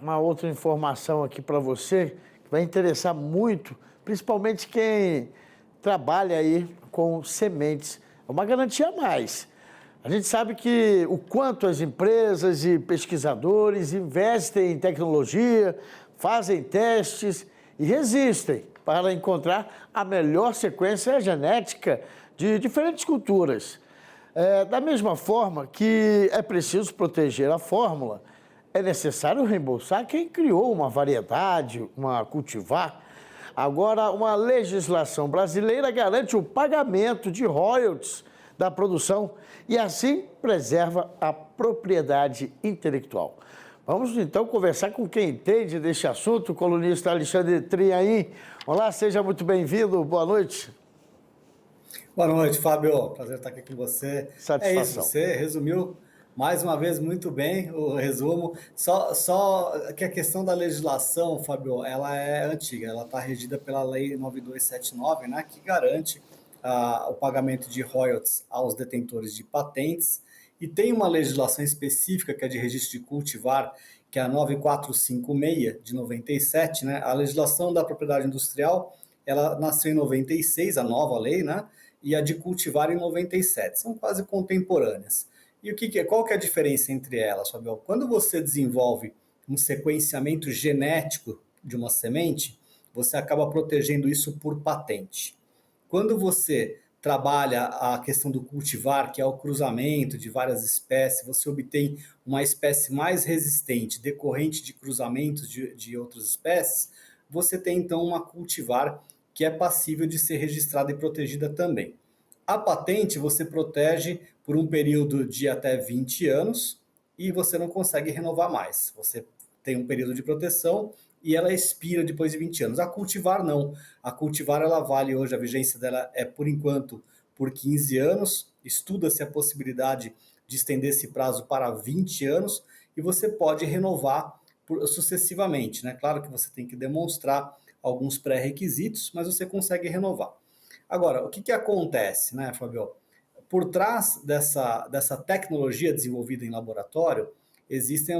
uma outra informação aqui para você, que vai interessar muito, principalmente quem trabalha aí com sementes. É uma garantia a mais. A gente sabe que o quanto as empresas e pesquisadores investem em tecnologia, fazem testes e resistem para encontrar a melhor sequência genética de diferentes culturas. Da mesma forma que é preciso proteger a fórmula, é necessário reembolsar quem criou uma variedade, uma cultivar. Agora, uma legislação brasileira garante o pagamento de royalties da produção e assim preserva a propriedade intelectual. Vamos então conversar com quem entende deste assunto, o colunista Alexandre Triaim. Olá, seja muito bem-vindo, boa noite. Boa noite, Fábio. Prazer estar aqui com você. Satisfação. É isso, você resumiu mais uma vez muito bem o resumo. Só que a questão da legislação, Fábio, ela é antiga, ela está regida pela Lei 9279, né, que garante o pagamento de royalties aos detentores de patentes, e tem uma legislação específica que é de registro de cultivar, que é a 9456 de 97, né? A legislação da propriedade industrial, ela nasceu em 96, a nova lei, né? E a de cultivar em 97, são quase contemporâneas. E qual que é a diferença entre elas, Fabio? Quando você desenvolve um sequenciamento genético de uma semente, você acaba protegendo isso por patente. Quando você trabalha a questão do cultivar, que é o cruzamento de várias espécies, você obtém uma espécie mais resistente, decorrente de cruzamentos de outras espécies, você tem então uma cultivar que é passível de ser registrada e protegida também. A patente você protege por um período de até 20 anos e você não consegue renovar mais. Você tem um período de proteção e ela expira depois de 20 anos. A cultivar não. A cultivar ela vale hoje, a vigência dela é por enquanto por 15 anos. Estuda-se a possibilidade de estender esse prazo para 20 anos e você pode renovar sucessivamente, né? Claro que você tem que demonstrar alguns pré-requisitos, mas você consegue renovar. Agora, o que acontece, né, Fabio? Por trás dessa tecnologia desenvolvida em laboratório, existem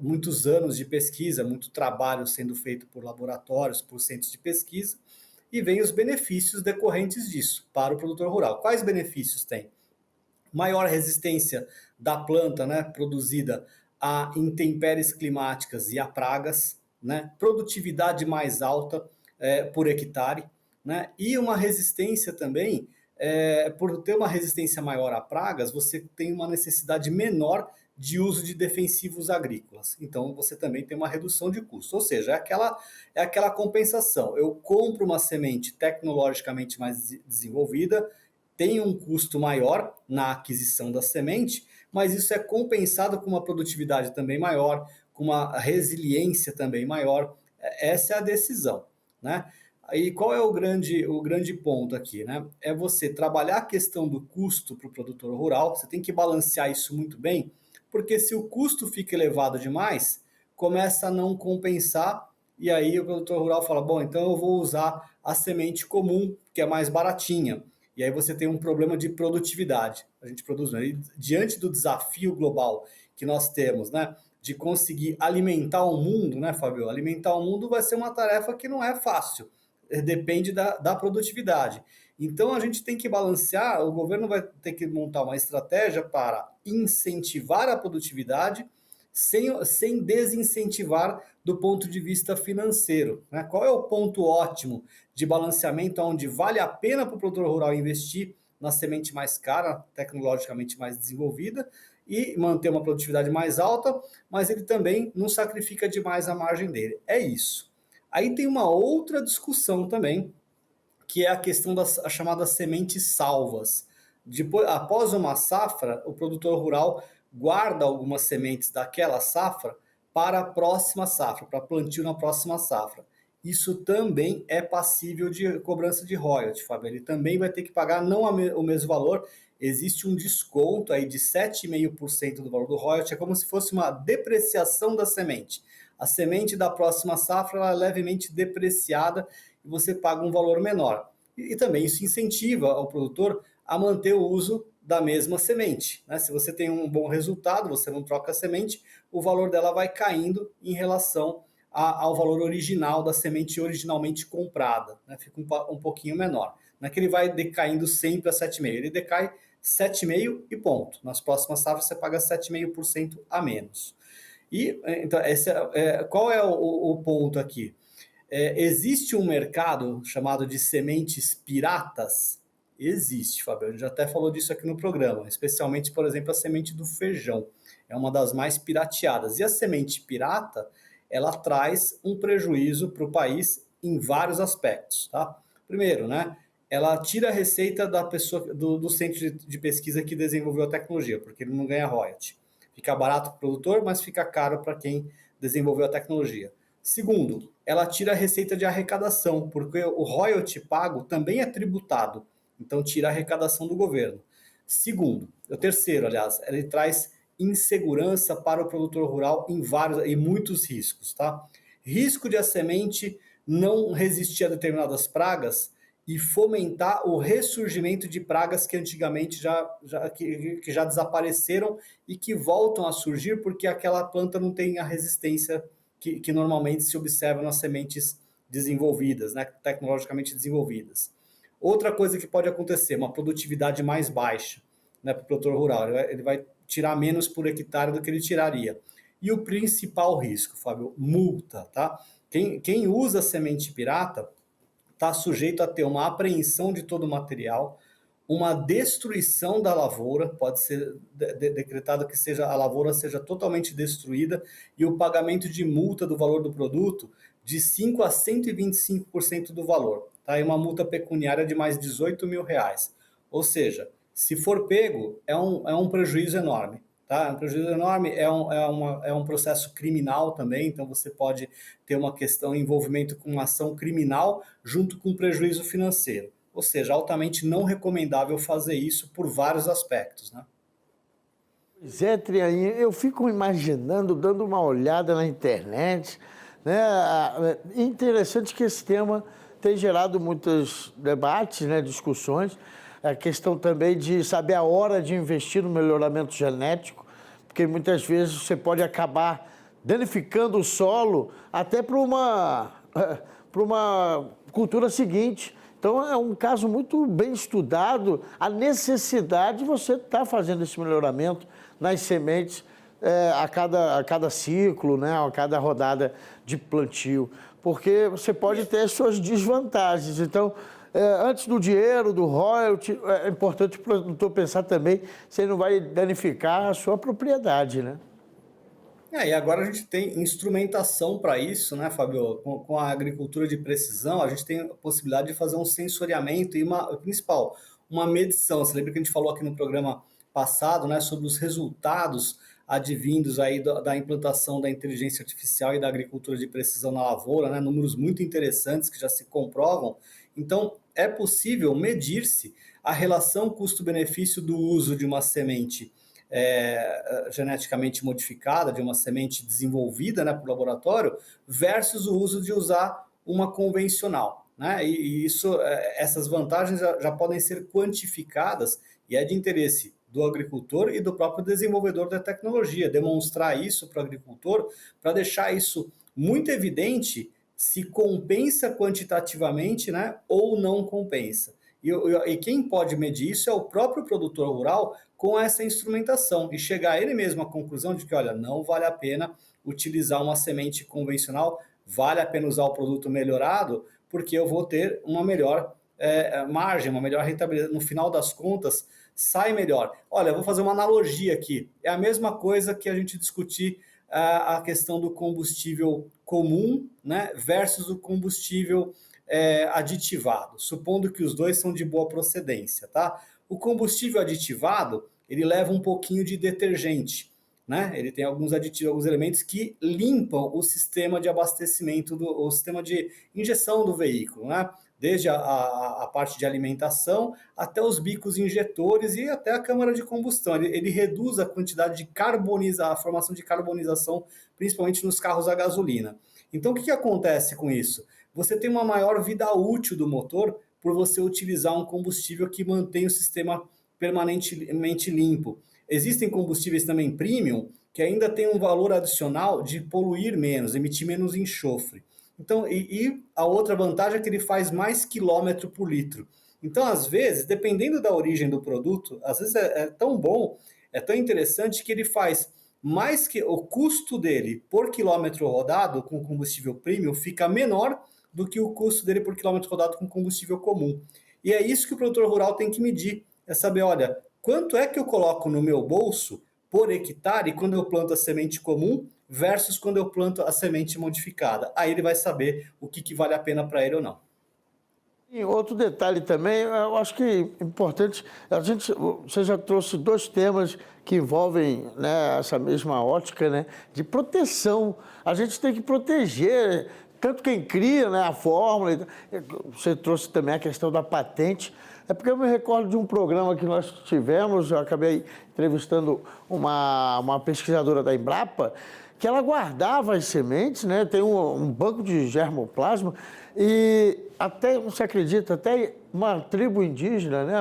muitos anos de pesquisa, muito trabalho sendo feito por laboratórios, por centros de pesquisa, e vem os benefícios decorrentes disso para o produtor rural. Quais benefícios tem? Maior resistência da planta, né, produzida a intempéries climáticas e a pragas, né, produtividade mais alta por hectare, né, e uma resistência também, por ter uma resistência maior a pragas, você tem uma necessidade menor de uso de defensivos agrícolas. Então, você também tem uma redução de custo. Ou seja, é aquela compensação. Eu compro uma semente tecnologicamente mais desenvolvida, tem um custo maior na aquisição da semente, mas isso é compensado com uma produtividade também maior, com uma resiliência também maior. Essa é a decisão, né? Aí qual é o grande ponto aqui, né? É você trabalhar a questão do custo para o produtor rural, você tem que balancear isso muito bem, porque se o custo fica elevado demais, começa a não compensar, e aí o produtor rural fala, bom, então eu vou usar a semente comum, que é mais baratinha. E aí você tem um problema de produtividade. A gente produz, né? Diante do desafio global que nós temos, né, de conseguir alimentar o mundo, né, Fabio? Alimentar o mundo vai ser uma tarefa que não é fácil, depende da produtividade. Então a gente tem que balancear, o governo vai ter que montar uma estratégia para incentivar a produtividade sem desincentivar do ponto de vista financeiro, né? Qual é o ponto ótimo de balanceamento onde vale a pena para o produtor rural investir na semente mais cara, tecnologicamente mais desenvolvida, e manter uma produtividade mais alta, mas ele também não sacrifica demais a margem dele. É isso. Aí tem uma outra discussão também, que é a questão das chamadas sementes salvas. Depois, após uma safra, o produtor rural guarda algumas sementes daquela safra para a próxima safra, para plantio na próxima safra. Isso também é passível de cobrança de royalty, Fábio. Ele também vai ter que pagar não o mesmo valor, existe um desconto aí de 7,5% do valor do royalty, é como se fosse uma depreciação da semente. A semente da próxima safra ela é levemente depreciada e você paga um valor menor. E também isso incentiva o produtor a manter o uso da mesma semente, né? Se você tem um bom resultado, você não troca a semente, o valor dela vai caindo em relação ao valor original da semente originalmente comprada, né? Fica um pouquinho menor. Não é que ele vai decaindo sempre a 7,5%, ele decai 7,5% e ponto. Nas próximas safras você paga 7,5% a menos. E então, qual é o ponto aqui? Existe um mercado chamado de sementes piratas? Existe, Fabio. A gente já até falou disso aqui no programa, especialmente, por exemplo, a semente do feijão. É uma das mais pirateadas. E a semente pirata, ela traz um prejuízo para o país em vários aspectos, tá? Primeiro, né? Ela tira a receita da pessoa do centro de pesquisa que desenvolveu a tecnologia, porque ele não ganha royalty. Fica barato para o produtor, mas fica caro para quem desenvolveu a tecnologia. Segundo, ela tira a receita de arrecadação, porque o royalty pago também é tributado, então tira a arrecadação do governo. Segundo, o terceiro, aliás, ele traz insegurança para o produtor rural em muitos riscos, tá? Risco de a semente não resistir a determinadas pragas e fomentar o ressurgimento de pragas que antigamente que já desapareceram e que voltam a surgir porque aquela planta não tem a resistência que normalmente se observa nas sementes desenvolvidas, né, tecnologicamente desenvolvidas. Outra coisa que pode acontecer, uma produtividade mais baixa, né, para o produtor rural, ele vai tirar menos por hectare do que ele tiraria. E o principal risco, Fábio, multa, tá? Quem usa semente pirata está sujeito a ter uma apreensão de todo o material, uma destruição da lavoura, pode ser decretado que a lavoura seja totalmente destruída e o pagamento de multa do valor do produto de 5% a 125% do valor. Tá? E uma multa pecuniária de mais R$18 mil. Ou seja, se for pego, é um prejuízo enorme. Tá? É um prejuízo enorme, é um processo criminal também, então você pode ter uma questão, envolvimento com uma ação criminal junto com prejuízo financeiro. Ou seja, altamente não recomendável fazer isso por vários aspectos, né? Pois é, Trianinho, eu fico imaginando, dando uma olhada na internet, né? É interessante que esse tema tem gerado muitos debates, né? Discussões. A questão também de saber a hora de investir no melhoramento genético, porque muitas vezes você pode acabar danificando o solo até para uma cultura seguinte. Então, é um caso muito bem estudado, a necessidade de você estar fazendo esse melhoramento nas sementes a cada ciclo, né, a cada rodada de plantio, porque você pode ter as suas desvantagens. Então, antes do dinheiro, do royalty, é importante o produtor pensar também se ele não vai danificar a sua propriedade, né? E agora a gente tem instrumentação para isso, né, Fábio? Com a agricultura de precisão, a gente tem a possibilidade de fazer um sensoriamento e principal, uma medição. Você lembra que a gente falou aqui no programa passado, né, sobre os resultados advindos aí da implantação da inteligência artificial e da agricultura de precisão na lavoura, né, números muito interessantes que já se comprovam. Então, é possível medir-se a relação custo-benefício do uso de uma semente geneticamente modificada, de uma semente desenvolvida, né, por laboratório, versus o uso de usar uma convencional. Né? Essas vantagens já podem ser quantificadas e é de interesse do agricultor e do próprio desenvolvedor da tecnologia, demonstrar isso para o agricultor, para deixar isso muito evidente se compensa quantitativamente, né, ou não compensa. E quem pode medir isso é o próprio produtor rural com essa instrumentação e chegar ele mesmo à conclusão de que, olha, não vale a pena utilizar uma semente convencional, vale a pena usar o produto melhorado, porque eu vou ter uma melhor margem, uma melhor rentabilidade. No final das contas, sai melhor. Olha, eu vou fazer uma analogia aqui. É a mesma coisa que a gente discutir a questão do combustível comum, né, versus o combustível aditivado, supondo que os dois são de boa procedência, tá? O combustível aditivado, ele leva um pouquinho de detergente, né? Ele tem alguns aditivos, alguns elementos que limpam o sistema de abastecimento, o sistema de injeção do veículo, né? Desde a parte de alimentação até os bicos injetores e até a câmara de combustão. Ele reduz a quantidade de a formação de carbonização, principalmente nos carros a gasolina. Então, o que acontece com isso? Você tem uma maior vida útil do motor por você utilizar um combustível que mantém o sistema permanentemente limpo. Existem combustíveis também premium que ainda têm um valor adicional de poluir menos, emitir menos enxofre. Então, e a outra vantagem é que ele faz mais quilômetro por litro. Então, às vezes, dependendo da origem do produto, às vezes é tão bom, é tão interessante que ele faz mais que o custo dele por quilômetro rodado com combustível premium fica menor do que o custo dele por quilômetro rodado com combustível comum. E é isso que o produtor rural tem que medir, é saber, olha, quanto é que eu coloco no meu bolso por hectare quando eu planto a semente comum versus quando eu planto a semente modificada. Aí ele vai saber o que vale a pena para ele ou não. E outro detalhe também, eu acho que é importante, você já trouxe dois temas que envolvem, né, essa mesma ótica, né, de proteção. A gente tem que proteger tanto quem cria, né, a fórmula. Você trouxe também a questão da patente. É porque eu me recordo de um programa que nós tivemos, eu acabei entrevistando uma pesquisadora da Embrapa, que ela guardava as sementes, né? Tem um banco de germoplasma e até, você acredita, até uma tribo indígena, né?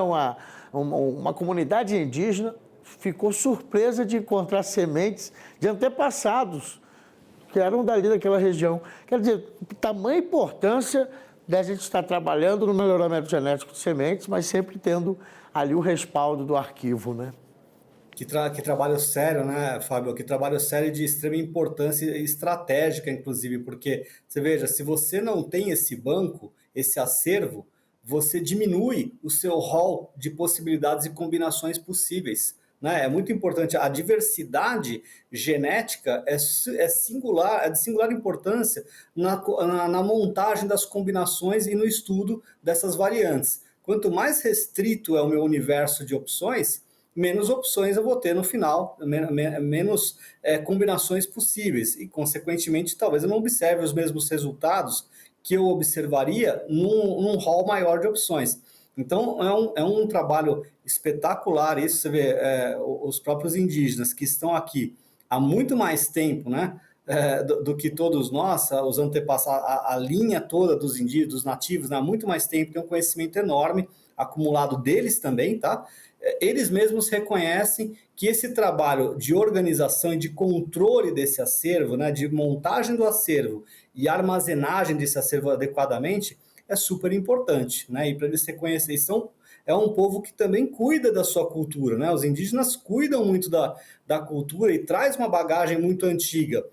Uma comunidade indígena ficou surpresa de encontrar sementes de antepassados que eram dali daquela região. Quer dizer, tamanha importância da gente estar trabalhando no melhoramento genético de sementes, mas sempre tendo ali o respaldo do arquivo, né? Que trabalho sério, né, Fábio? Que trabalho sério de extrema importância estratégica, inclusive, porque, você veja, se você não tem esse banco, esse acervo, você diminui o seu rol de possibilidades e combinações possíveis. Né? É muito importante. A diversidade genética é singular, é de singular importância na montagem das combinações e no estudo dessas variantes. Quanto mais restrito é o meu universo de opções, menos opções eu vou ter no final, menos combinações possíveis. E, consequentemente, talvez eu não observe os mesmos resultados que eu observaria num rol maior de opções. Então, é um trabalho espetacular isso. Você vê, os próprios indígenas que estão aqui há muito mais tempo, né, do que todos nós, os antepassados, a linha toda dos indígenas, dos nativos, né, há muito mais tempo, tem um conhecimento enorme acumulado deles também, tá? Eles mesmos reconhecem que esse trabalho de organização e de controle desse acervo, né, de montagem do acervo e armazenagem desse acervo adequadamente, é super importante, né? E para eles reconhecerem, é um povo que também cuida da sua cultura, né? Os indígenas cuidam muito da cultura e traz uma bagagem muito antiga,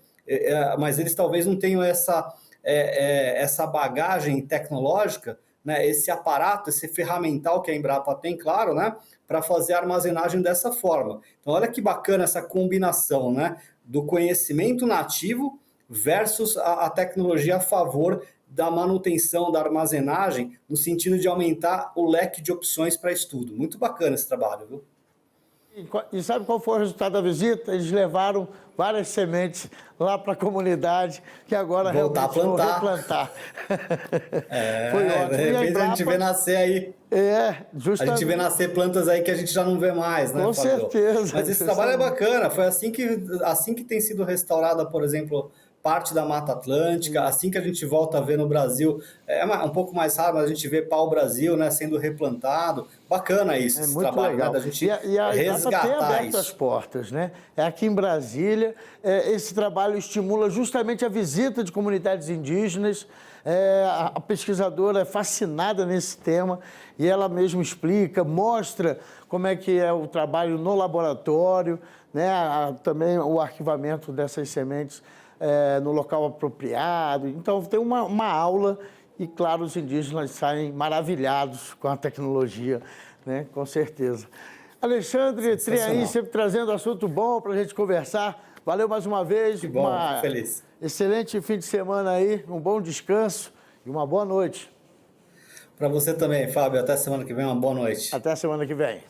mas eles talvez não tenham essa bagagem tecnológica, né? Esse aparato, esse ferramental que a Embrapa tem, claro, né? Para fazer a armazenagem dessa forma. Então, olha que bacana essa combinação, né? Do conhecimento nativo versus a tecnologia a favor da manutenção, da armazenagem, no sentido de aumentar o leque de opções para estudo. Muito bacana esse trabalho, viu? E sabe qual foi o resultado da visita? Eles levaram várias sementes lá para a comunidade, que agora voltar realmente vão replantar. Foi ótimo. De repente Embrapa, a gente vê nascer aí. Justamente. A gente vê nascer plantas aí que a gente já não vê mais, né, Com Fábio? certeza. Mas esse trabalho é bacana. Foi assim que tem sido restaurada, por exemplo, parte da Mata Atlântica, assim que a gente volta a ver no Brasil, é um pouco mais raro, mas a gente vê pau-brasil, né, sendo replantado. Bacana isso, esse muito trabalho, legal. Né, da gente e a resgatar tem aberto isso. as portas, né? É aqui em Brasília, esse trabalho estimula justamente a visita de comunidades indígenas. A pesquisadora é fascinada nesse tema e ela mesma explica, mostra como é que é o trabalho no laboratório, né? Também o arquivamento dessas sementes no local apropriado. Então, tem uma aula e, claro, os indígenas saem maravilhados com a tecnologia, né? Com certeza. Alexandre Triaim, sempre trazendo assunto bom para a gente conversar. Valeu mais uma vez. Que bom, feliz. Excelente fim de semana aí, um bom descanso e uma boa noite. Para você também, Fábio. Até semana que vem, uma boa noite. Até semana que vem.